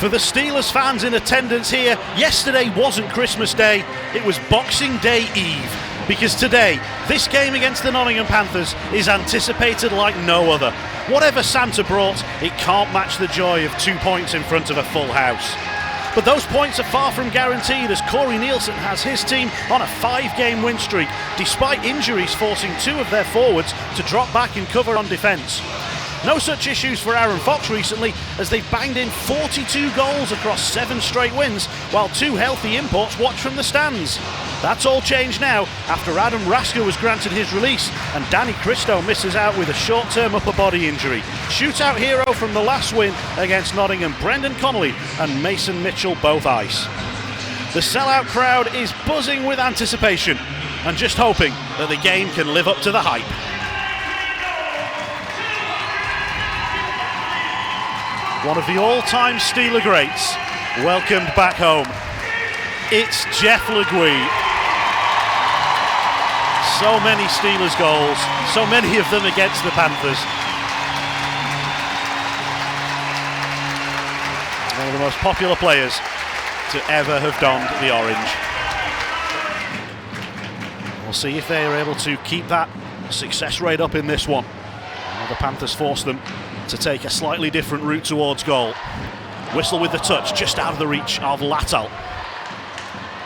For the Steelers fans in attendance here, yesterday wasn't Christmas Day, it was Boxing Day Eve. Because today, this game against the Nottingham Panthers is anticipated like no other. Whatever Santa brought, it can't match the joy of 2 points in front of a full house. But those points are far from guaranteed, as Corey Neilson has his team on a 5-game win streak, despite injuries forcing 2 of their forwards to drop back and cover on defence. No such issues for Aaron Fox recently, as they've banged in 42 goals across 7 straight wins, while 2 healthy imports watch from the stands. That's all changed now after Adam Raska was granted his release and Danny Christo misses out with a short-term upper body injury. Shootout hero from the last win against Nottingham, Brendan Connolly and Mason Mitchell both ice. The sellout crowd is buzzing with anticipation and just hoping that the game can live up to the hype. One of the all-time Steeler greats, welcomed back home. It's Jeff Legue. So many Steelers goals, so many of them against the Panthers. One of the most popular players to ever have donned the orange. We'll see if they are able to keep that success rate up in this one. The Panthers force them to take a slightly different route towards goal. Whistle with the touch, just out of the reach of Latal.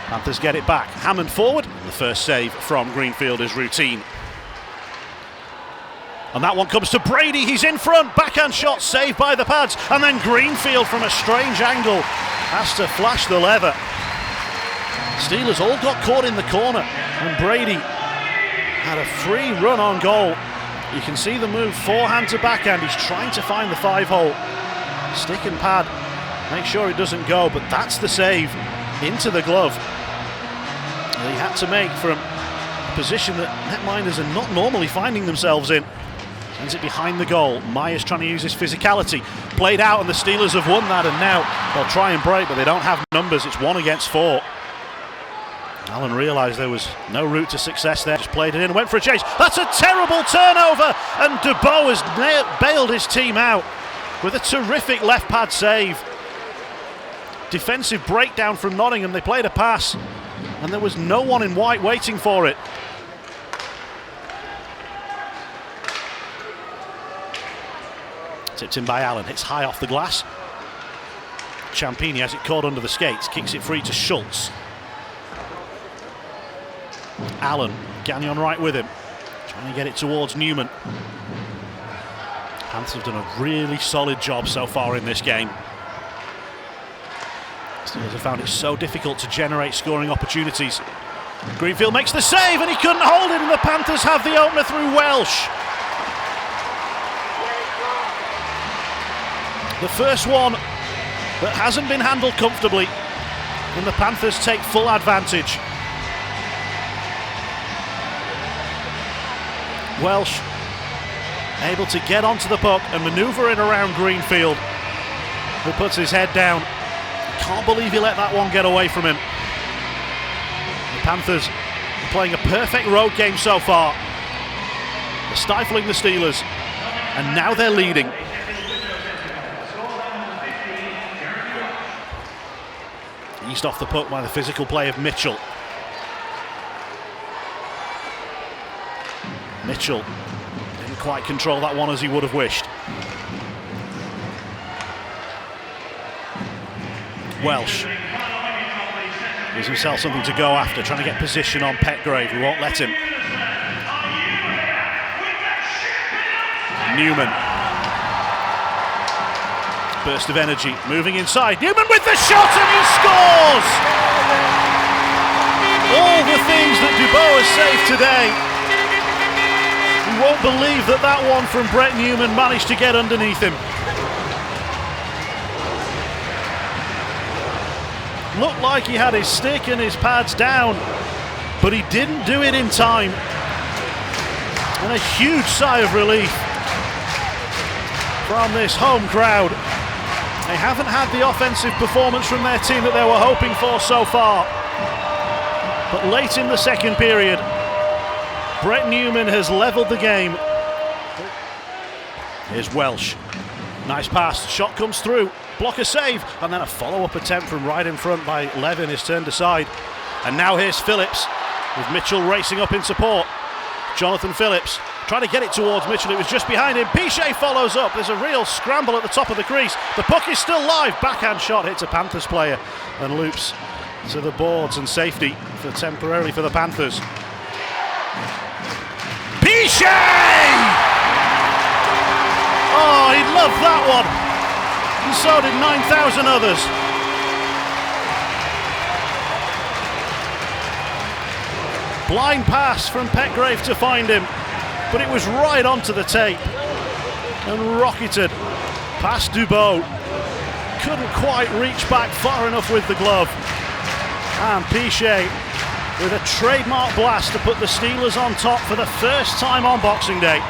Panthers get it back. Hammond forward. The first save from Greenfield is routine. And that one comes to Brady. He's in front. Backhand shot saved by the pads. And then Greenfield from a strange angle has to flash the lever. Steelers all got caught in the corner. And Brady had a free run on goal. You can see the move, forehand to backhand. He's trying to find the 5-hole. Stick and pad, make sure it doesn't go, but that's the save into the glove. And he had to make from a position that netminders are not normally finding themselves in. Sends it behind the goal. Myers trying to use his physicality. Played out, and the Steelers have won that, and now they'll try and break, but they don't have numbers. It's 1 against 4. Allen realised there was no route to success there, just played it in, went for a chase. That's a terrible turnover, and DeBow has bailed his team out with a terrific left pad save. Defensive breakdown from Nottingham. They played a pass, and there was no one in white waiting for it. Tipped in by Allen, hits high off the glass. Ciampini has it caught under the skates, kicks it free to Schultz. Allen, Gagnon right with him, trying to get it towards Newman. Panthers have done a really solid job so far in this game. Steelers have found it so difficult to generate scoring opportunities. Greenfield makes the save and he couldn't hold it, and the Panthers have the opener through Welsh. The first one that hasn't been handled comfortably, and the Panthers take full advantage. Welsh able to get onto the puck and manoeuvre it around Greenfield, who puts his head down. Can't believe he let that one get away from him. The Panthers are playing a perfect road game so far. They're stifling the Steelers, and now they're leading. Eased off the puck by the physical play of Mitchell. Mitchell didn't quite control that one as he would have wished. Welsh gives himself something to go after, trying to get position on Petgrave, who won't let him. Newman. Burst of energy, moving inside. Newman with the shot, and he scores! All the things that DeBow has saved today. You won't believe that that one from Brett Newman managed to get underneath him. Looked like he had his stick and his pads down, but he didn't do it in time. And a huge sigh of relief from this home crowd. They haven't had the offensive performance from their team that they were hoping for so far. But late in the second period, Brett Newman has levelled the game. Here's Welsh. Nice pass. Shot comes through. blocker save, and then a follow-up attempt from right in front by Levin is turned aside. And now here's Phillips, with Mitchell racing up in support. Jonathan Phillips trying to get it towards Mitchell, it was just behind him. Pichet follows up, there's a real scramble at the top of the crease. The puck is still live, backhand shot hits a Panthers player and loops to the boards, and safety temporarily for the Panthers. Pichet! Oh, he loved that one, and so did 9,000 others. Blind pass from Petgrave to find him, but it was right onto the tape and rocketed past Dubois. Couldn't quite reach back far enough with the glove. And Pichet with a trademark blast to put the Steelers on top for the first time on Boxing Day.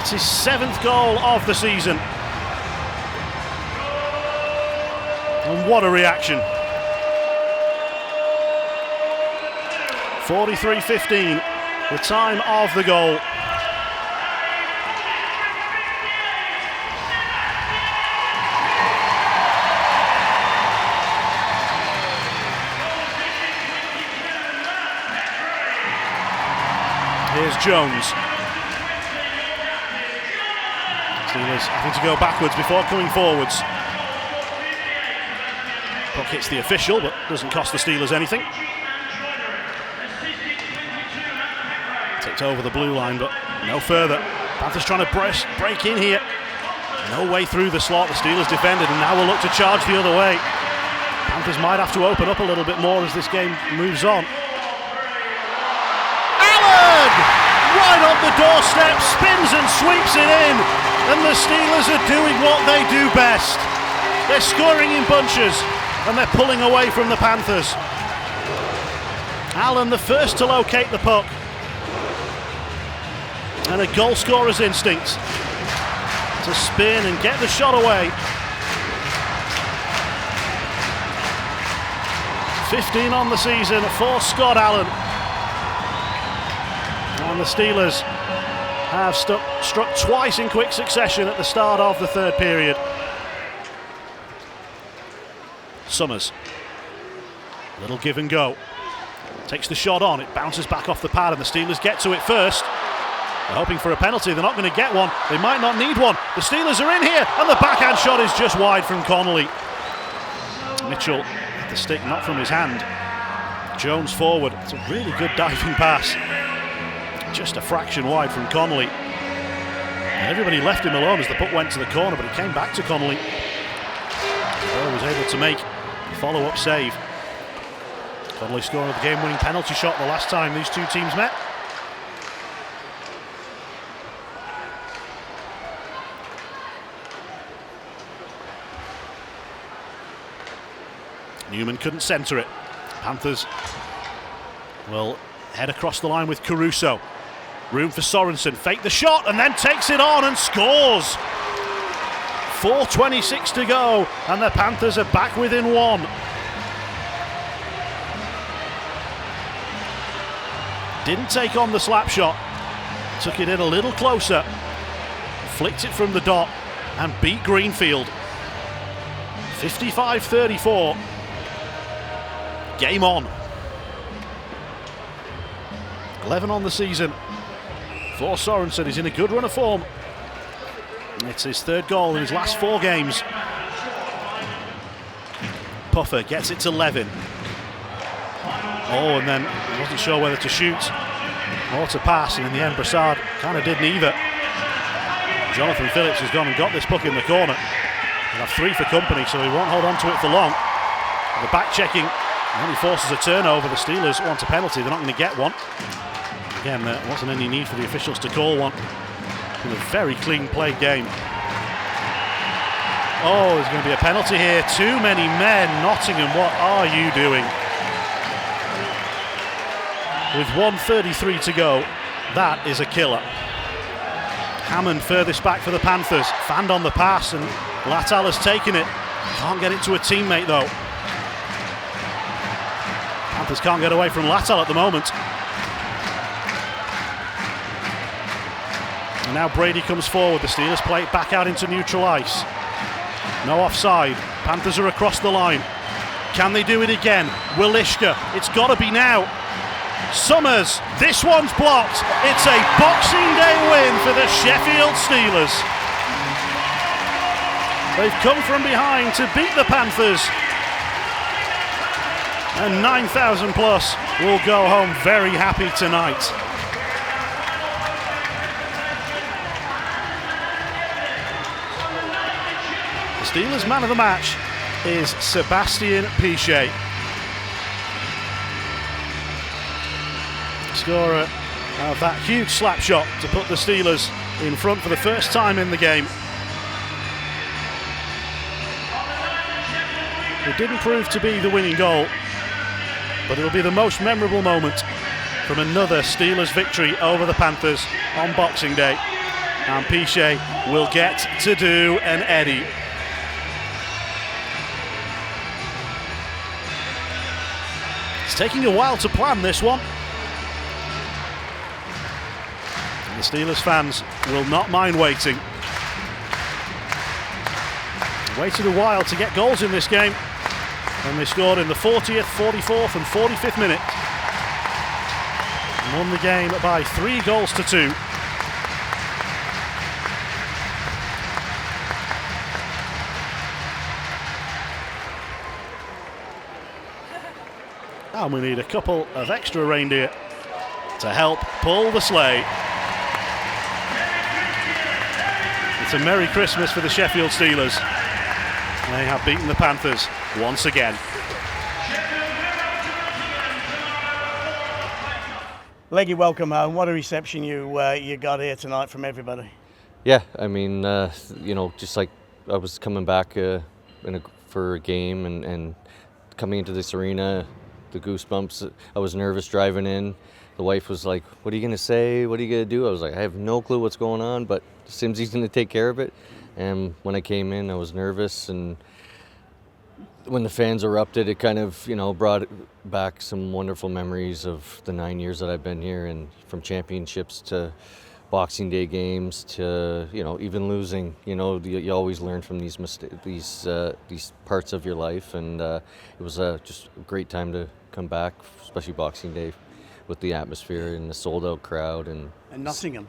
It's his 7th goal of the season. And what a reaction. 43-15, the time of the goal. Here's Jones. Steelers having to go backwards before coming forwards. Puck hits the official, but doesn't cost the Steelers anything. Tipped over the blue line, but no further. Panthers trying to break in here. No way through the slot. The Steelers defended, and now will look to charge the other way. Panthers might have to open up a little bit more as this game moves on. Right on the doorstep, spins and sweeps it in, and the Steelers are doing what they do best. They're scoring in bunches, and they're pulling away from the Panthers. Allen the first to locate the puck, and a goal scorer's instincts to spin and get the shot away. 15 on the season for Scott Allen. And the Steelers have struck twice in quick succession at the start of the third period. Summers, little give and go, takes the shot on, it bounces back off the pad, and the Steelers get to it first. They're hoping for a penalty, they're not going to get one, they might not need one. The Steelers are in here, and the backhand shot is just wide from Connolly. Mitchell at the stick, not from his hand. Jones forward, it's a really good diving pass. Just a fraction wide from Connolly. And everybody left him alone as the puck went to the corner, but it came back to Connolly. He was able to make a follow-up save. Connolly scoring the game-winning penalty shot the last time these two teams met. Newman couldn't centre it. Panthers will head across the line with Caruso. Room for Sorensen, fake the shot and then takes it on and scores. 4:26 to go and the Panthers are back within one. Didn't take on the slap shot, took it in a little closer, flicked it from the dot and beat Greenfield. 55-34. Game on. 11 on the season for Sorensen. He's in a good run of form. It's his 3rd goal in his last 4 games. Puffer gets it to Levin. Oh, and then he wasn't sure whether to shoot or to pass, and in the end Brassard kind of did neither. Jonathan Phillips has gone and got this puck in the corner. He'll have 3 for company, so he won't hold on to it for long. And the back checking only forces a turnover. The Steelers want a penalty, they're not going to get one. Again, there wasn't any need for the officials to call one. It's been a very clean played game. Oh, there's going to be a penalty here. Too many men. Nottingham, what are you doing? With 1:33 to go, that is a killer. Hammond furthest back for the Panthers. Fanned on the pass and Latal has taken it. Can't get it to a teammate though. Panthers can't get away from Latal at the moment. And now Brady comes forward. The Steelers play it back out into neutral ice. No offside. Panthers are across the line. Can they do it again? Wilishka. It's got to be now. Summers. This one's blocked. It's a Boxing Day win for the Sheffield Steelers. They've come from behind to beat the Panthers. And 9,000 plus will go home very happy tonight. The Steelers man of the match is Sebastian Piché. Scorer of that huge slap shot to put the Steelers in front for the first time in the game. It didn't prove to be the winning goal, but it'll be the most memorable moment from another Steelers victory over the Panthers on Boxing Day. And Piché will get to do an Eddie. It's taking a while to plan this one. And the Steelers fans will not mind waiting. Waited a while to get goals in this game. And they scored in the 40th, 44th and 45th minute. And won the game by 3-2. And we need a couple of extra reindeer to help pull the sleigh. It's a Merry Christmas for the Sheffield Steelers. They have beaten the Panthers once again. Leggy, welcome home. What a reception you got here tonight from everybody. Yeah, I mean, just like I was coming back for a game and coming into this arena, the goosebumps. I was nervous driving in. The wife was like, "What are you going to say? What are you going to do?" I was like, "I have no clue what's going on, but Simsy's going to take care of it." And when I came in, I was nervous, and when the fans erupted, it kind of, brought back some wonderful memories of the 9 years that I've been here, and from championships to Boxing Day games to, even losing. You always learn from these parts of your life, and it was just a great time to come back, especially Boxing Day, with the atmosphere and the sold-out crowd, and Nottingham,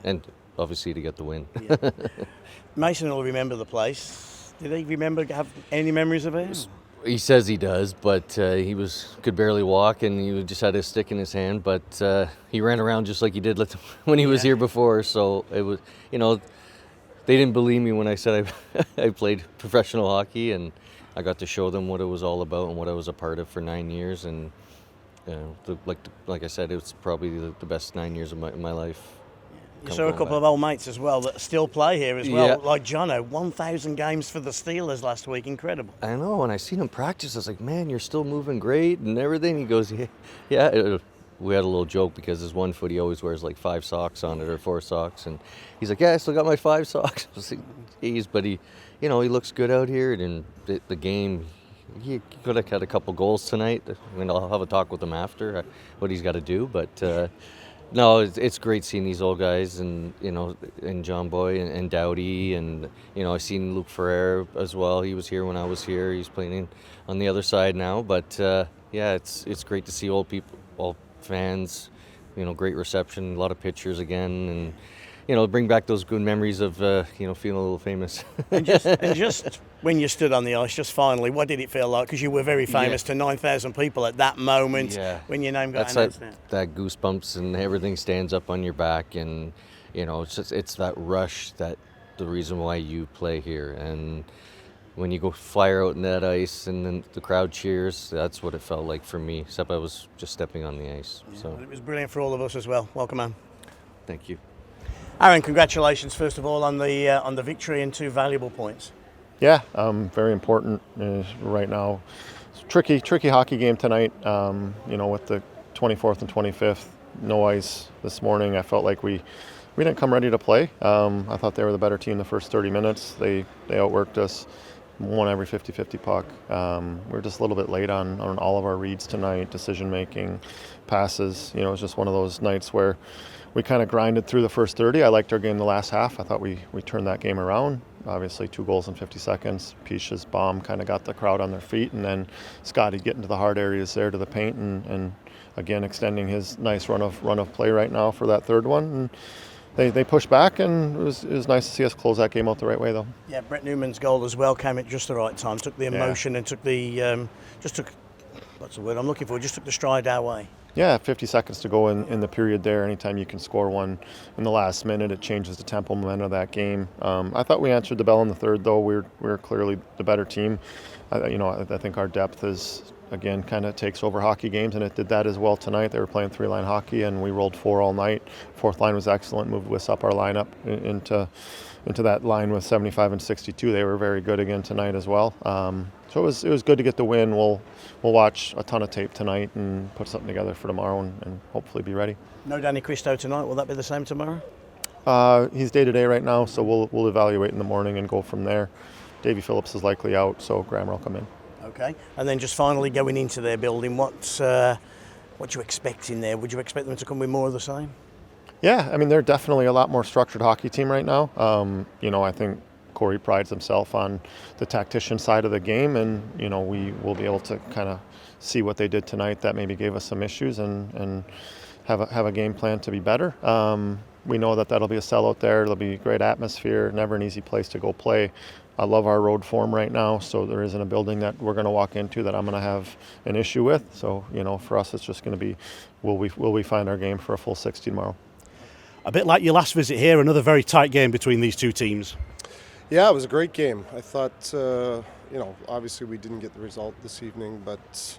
and obviously to get the win. Yeah. Mason will remember the place. Did he have any memories of it? He says he does, but he could barely walk, and he just had a stick in his hand. But he ran around just like he did when he was here before. So it was, they didn't believe me when I said I played professional hockey, and I got to show them what it was all about and what I was a part of for 9 years. And like I said, it was probably the best 9 years of my life. You saw a couple of old mates as well that still play here as well, like Jono. 1,000 games for the Steelers last week, incredible. I know, when I seen him practice, I was like, "Man, you're still moving great and everything." He goes, "Yeah." We had a little joke because his one foot, he always wears like 5 socks on it or 4 socks, and he's like, "Yeah, I still got my 5 socks." I was like, "Geez," but he looks good out here, and the game. He could have had a couple goals tonight. I mean, I'll have a talk with him after what he's got to do, but. No, it's great seeing these old guys, and and John Boy and Dowdy, and I've seen Luke Ferrer as well. He was here when I was here. He's playing on the other side now, but it's great to see old people, old fans. Great reception, a lot of pictures again, and bring back those good memories of feeling a little famous. and just when you stood on the ice, just finally, what did it feel like? Because you were very famous to 9,000 people at that moment when your name got announced. That goosebumps and everything stands up on your back, and it's that rush, that the reason why you play here. And when you go fire out in that ice and then the crowd cheers, that's what it felt like for me, except I was just stepping on the ice. Yeah, so well, it was brilliant for all of us as well. Welcome, man. Thank you. Aaron, congratulations first of all on the victory and 2 valuable points. Yeah, very important right now. It's tricky hockey game tonight. With the 24th and 25th, no ice this morning. I felt like we didn't come ready to play. I thought they were the better team the first 30 minutes. They outworked us. won every 50-50 puck. We're just a little bit late on all of our reads tonight, decision making, passes. It was just one of those nights where we kind of grinded through the first 30. I liked our game the last half. I thought we turned that game around. Obviously 2 goals in 50 seconds. Pisha's bomb kind of got the crowd on their feet, and then Scotty getting to the hard areas there to the paint, and again extending his nice run of play right now for that third one. And they pushed back, and it was nice to see us close that game out the right way, though. Yeah, Brett Newman's goal as well came at just the right time. Took the emotion and took the what's the word I'm looking for? Just took the stride our way. Yeah, 50 seconds to go in the period there. Anytime you can score one in the last minute, it changes the tempo momentum of that game. I thought we answered the bell in the third, though. We were clearly the better team. I think our depth is, again, kind of takes over hockey games, and it did that as well tonight. They were playing 3-line hockey, and we rolled 4 all night. Fourth line was excellent, moved us up our lineup into that line with 75 and 62. They were very good again tonight as well. So it was good to get the win. We'll watch a ton of tape tonight and put something together for tomorrow and hopefully be ready. No Danny Christo tonight. Will that be the same tomorrow? He's day-to-day right now, so we'll evaluate in the morning and go from there. Davey Phillips is likely out, so Grammer will come in. Okay. And then just finally going into their building, what do you expect in there? Would you expect them to come with more of the same? Yeah, I mean, they're definitely a lot more structured hockey team right now. I think Corey prides himself on the tactician side of the game, and we will be able to kind of see what they did tonight that maybe gave us some issues and have a game plan to be better. We know that'll be a sellout there. It'll be a great atmosphere, never an easy place to go play. I love our road form right now, so there isn't a building that we're going to walk into that I'm going to have an issue with. So, for us, it's just going to be, will we find our game for a full 60 tomorrow? A bit like your last visit here, another very tight game between these two teams. Yeah, it was a great game. I thought, obviously we didn't get the result this evening, but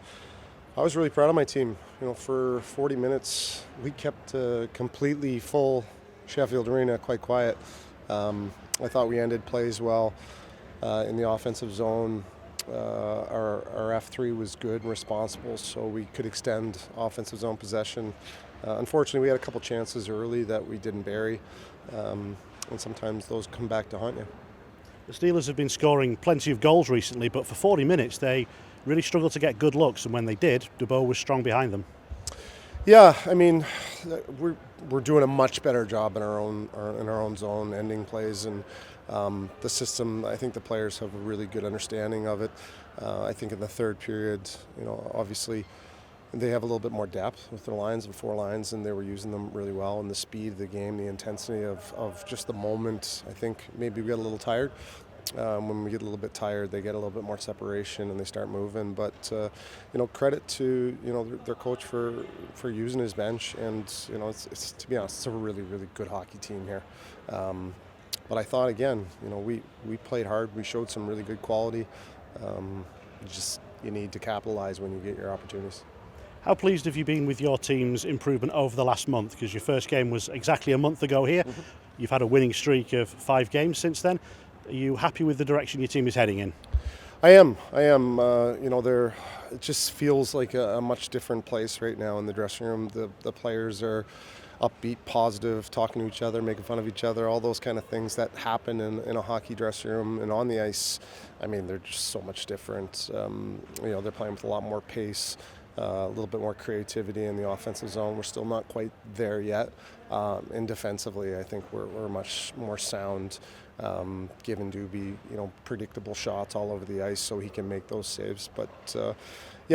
I was really proud of my team. For 40 minutes, we kept a completely full Sheffield Arena quite quiet. I thought we ended plays well in the offensive zone. Our F3 was good and responsible, so we could extend offensive zone possession. Unfortunately, we had a couple chances early that we didn't bury, and sometimes those come back to haunt you. The Steelers have been scoring plenty of goals recently, but for 40 minutes they really struggled to get good looks, and when they did, Dubois was strong behind them. Yeah, I mean, we're doing a much better job in our own zone, ending plays, and the system. I think the players have a really good understanding of it. I think in the third period, obviously they have a little bit more depth with their lines and 4 lines, and they were using them really well. And the speed of the game, the intensity of just the moment. I think maybe we got a little tired. When we get a little bit tired, they get a little bit more separation and they start moving. But credit to their coach for using his bench, and it's to be honest, it's a really really good hockey team here. But I thought again, we played hard. We showed some really good quality. You need to capitalize when you get your opportunities. How pleased have you been with your team's improvement over the last month? Because your first game was exactly a month ago here. Mm-hmm. You've had a winning streak of 5 games since then. Are you happy with the direction your team is heading in? I am. It just feels like a much different place right now in the dressing room. The players are upbeat, positive, talking to each other, making fun of each other, all those kind of things that happen in a hockey dressing room. And on the ice, I mean, they're just so much different. They're playing with a lot more pace, a little bit more creativity in the offensive zone. We're still not quite there yet. And defensively, I think we're much more sound. Giving Doobie, predictable shots all over the ice so he can make those saves. But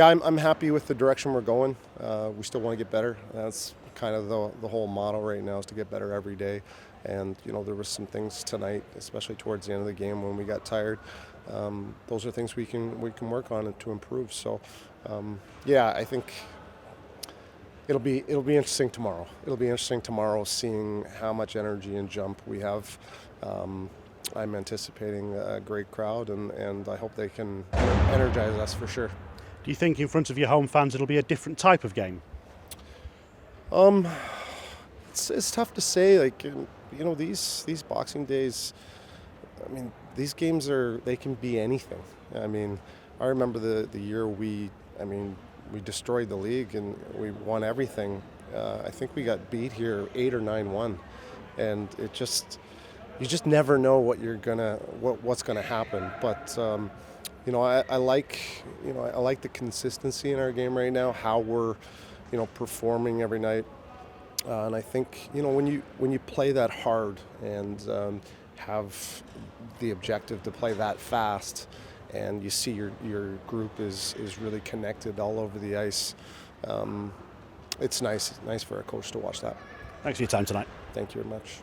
I'm happy with the direction we're going. We still want to get better. That's kind of the whole motto right now, is to get better every day. And there was some things tonight, especially towards the end of the game when we got tired. Those are things we can work on to improve. So I think it'll be interesting tomorrow. It'll be interesting tomorrow seeing how much energy and jump we have. I'm anticipating a great crowd, and I hope they can energize us for sure. Do you think in front of your home fans it'll be a different type of game? It's tough to say. Like, these Boxing Days, I mean, these games they can be anything. I mean, I remember the year we destroyed the league and we won everything. I think we got beat here 8 or 9-1, and it just, you just never know what's gonna happen. But I like the consistency in our game right now, how we're performing every night, and I think when you play that hard and have the objective to play that fast, and you see your group is really connected all over the ice. It's nice for a coach to watch that. Thanks for your time tonight. Thank you very much.